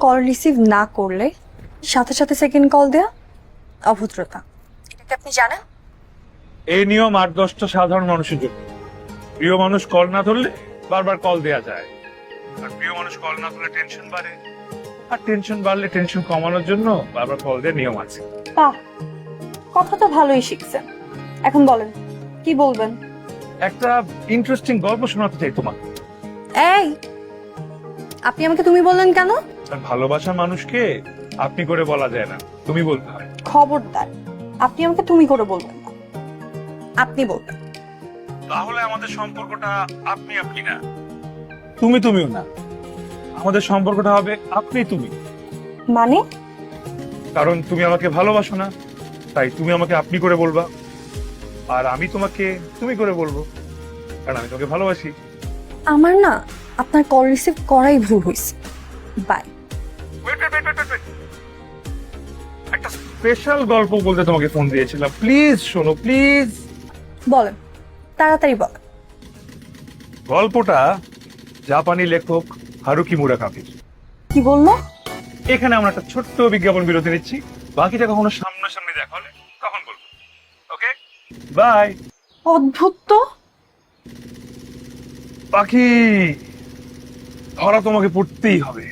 Call receive না করলে সাথে সাথে সেকেন্ড কল দেয়া অভদ্রতা। এটা কি আপনি জানেন? এই নিয়ম 8-10টা সাধারণ মানুষের জন্য। প্রিয় মানুষ কল না ধরলে বারবার কল দেয়া যায়, আর প্রিয় মানুষ কল না ধরলে টেনশন বাড়ে, আর টেনশন বাড়লে টেনশন কমানোর জন্য বারবার কল দেওয়ার নিয়ম আছে। বাহ, কথা তো ভালোই শিখছেন। এখন বলেন কি বলবেন? একটা ইন্টারেস্টিং গল্প শোনাতে চাই তোমার। এই, আপনি আমাকে তুমি বললেন কেন? আর ভালোবাসার মানুষকে আপনি করে বলা যায় না, তুমি বলতে হয়। খবরদার, আপনি আমাকে তুমি করে বলবেন না, আপনি বলবেন। তাহলে আমাদের সম্পর্কটা আপনি আপনি না, তুমি তুমিও না, আমাদের সম্পর্কটা হবে আপনি তুমি। মানে? কারণ তুমি আমাকে ভালোবাসো না, তাই তুমি আমাকে আপনি করে বলবা, আর আমি তোমাকে তুমি করে বলবো, কারণ আমি তোকে ভালোবাসি। আমার না আপনার কল রিসিভ করাই ভুল হয়েছে। বাই। একটা স্পেশাল গল্প বলতে তোমাকে ফোন দিয়েছিলাম, প্লিজ শোনো প্লিজ। বলেন, তাড়াতাড়ি বলেন। গল্পটা জাপানি লেখক হারুকি মুরাকামির। কি বললো? এখানে আমরা একটা ছোট্ট বিজ্ঞাপন বিরতি নিচ্ছি, বাকিটা কখনো সামনাসামনি দেখা হলে তখন বলবো। ওকে, বাই। অদ্ভুত তো। পাখি ধরা তোমাকে পড়তেই হবে।